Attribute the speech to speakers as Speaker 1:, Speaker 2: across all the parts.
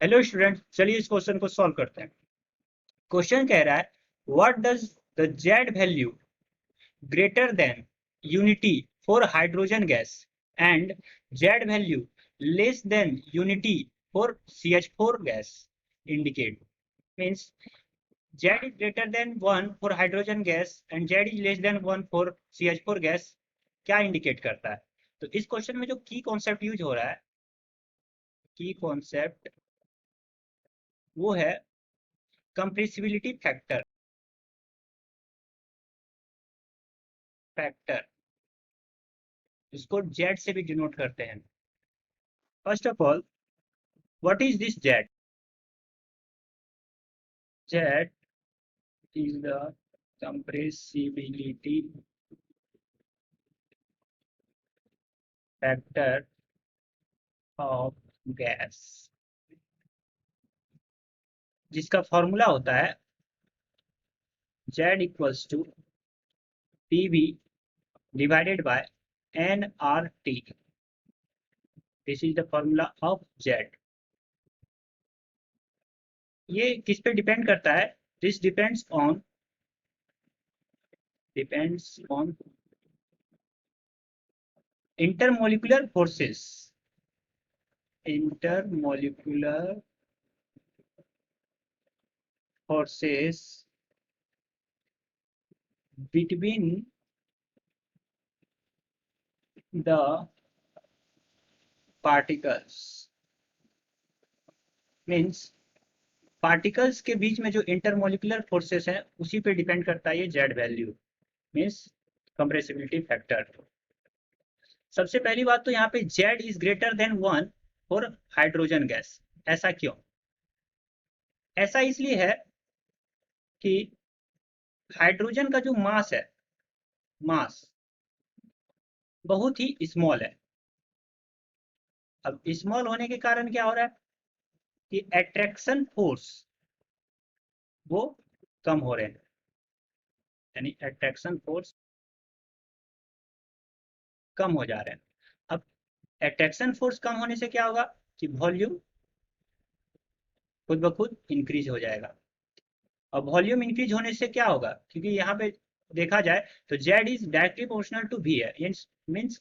Speaker 1: Hello student, चलिए इस question को सॉल्व करते हैं। क्वेश्चन कह रहा है what does the Z value greater than unity for hydrogen gas and Z value less than unity for CH4 gas indicate. Means Z is greater than 1 for hydrogen gas and Z is less than 1 for CH4 gas क्या indicate करता है। तो इस question में जो की concept use हो रहा है, की कॉन्सेप्ट वो है कंप्रेसिबिलिटी फैक्टर, इसको जेड से भी डिनोट करते हैं। First of all, what is this Z? Z is the compressibility factor of gas, जिसका फॉर्मूला होता है Z equals to PV divided by nRT। This is the formula of Z. ये किस पे डिपेंड करता है? This depends on intermolecular forces, intermolecular forces between the particles। Means particles के बीच में जो इंटरमोलिकुलर फोर्सेस हैं उसी पे डिपेंड करता है ये Z value, means compressibility factor. सबसे पहली बात तो यहाँ पे Z is greater than 1 for hydrogen gas. ऐसा क्यों? ऐसा इसलिए है कि हाइड्रोजन का जो मास है, मास बहुत ही स्मॉल है। अब स्मॉल होने के कारण क्या हो रहा है कि अट्रैक्शन फोर्स वो कम हो रहे हैं, यानी अट्रैक्शन फोर्स कम हो जा रहे हैं। अब अट्रैक्शन फोर्स कम होने से क्या होगा कि वॉल्यूम खुद ब खुद इंक्रीज हो जाएगा। और वॉल्यूम इंक्रीज होने से क्या होगा, क्योंकि यहाँ पे देखा जाए तो Z is directly proportional to V है, मीन्स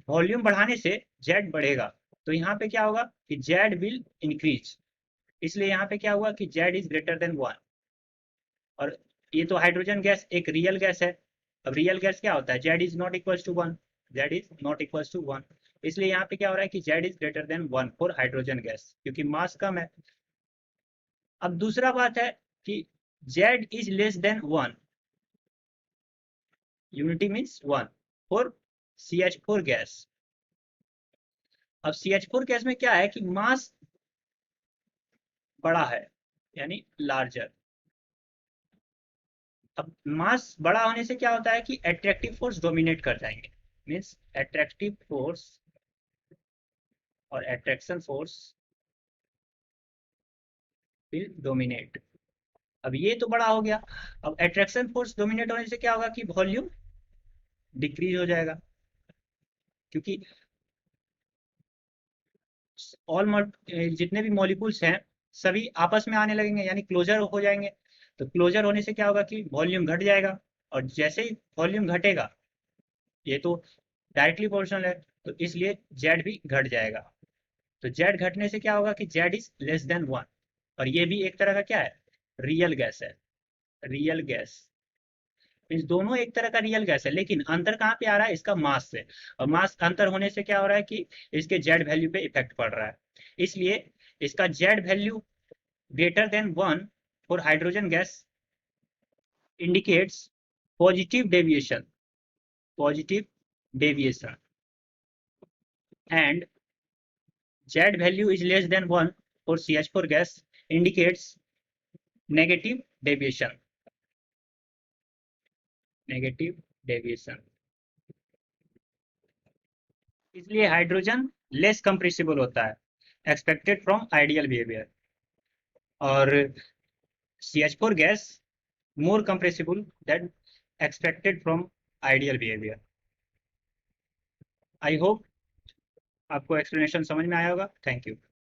Speaker 1: वॉल्यूम बढ़ाने से जेड बढ़ेगा। तो यहाँ पे क्या होगा कि जेड विल इंक्रीज, इसलिए यहाँ पे क्या हुआ कि जेड इज ग्रेटर देन 1। और ये तो हाइड्रोजन गैस एक रियल गैस है। अब रियल गैस क्या होता है? Z is not equals to 1, Z is not equals to 1। इसलिए यहाँ पे क्या हो रहा है कि Z is greater than 1 for hydrogen gas, क्योंकि मास कम है। अब दूसरा बात है कि Z is less than 1, unity means 1 for CH4 gas. अब CH4 गैस में क्या है कि मास बड़ा है, यानी लार्जर। अब मास बड़ा होने से क्या होता है कि अट्रैक्टिव फोर्स डोमिनेट कर जाएंगे, मीन्स अट्रैक्टिव फोर्स और अट्रैक्शन फोर्स विल डोमिनेट। अब ये तो बड़ा हो गया। अब अट्रैक्शन फोर्स डोमिनेट होने से क्या होगा कि वॉल्यूम डिक्रीज हो जाएगा, क्योंकि ऑल जितने भी मॉलिक्यूल्स हैं सभी आपस में आने लगेंगे, यानी क्लोजर हो जाएंगे। तो क्लोजर होने से क्या होगा कि वॉल्यूम घट जाएगा, और जैसे ही वॉल्यूम घटेगा, ये तो डायरेक्टली प्रोपोर्शनल है, तो इसलिए जेड भी घट जाएगा। तो जेड घटने से क्या होगा कि जेड इज लेस देन 1। और ये भी एक तरह का क्या है? रियल गैस है। रियल गैस मीन्स दोनों एक तरह का रियल गैस है, लेकिन अंतर कहाँ पे आ रहा है? इसका मास से। और मास अंतर होने से क्या हो रहा है कि इसके जेड वैल्यू पे इफेक्ट पड़ रहा है। इसलिए इसका Z value greater than 1 for hydrogen gas indicates positive deviation, positive deviation, and Z value is less than 1 for CH4 gas indicates negative deviation, negative deviation. इसलिए हाइड्रोजन लेस कंप्रेसिबल होता है expected from ideal behaviour, और CH4 gas more compressible that expected from ideal behaviour. I hope आपको explanation समझ में आया होगा। Thank you.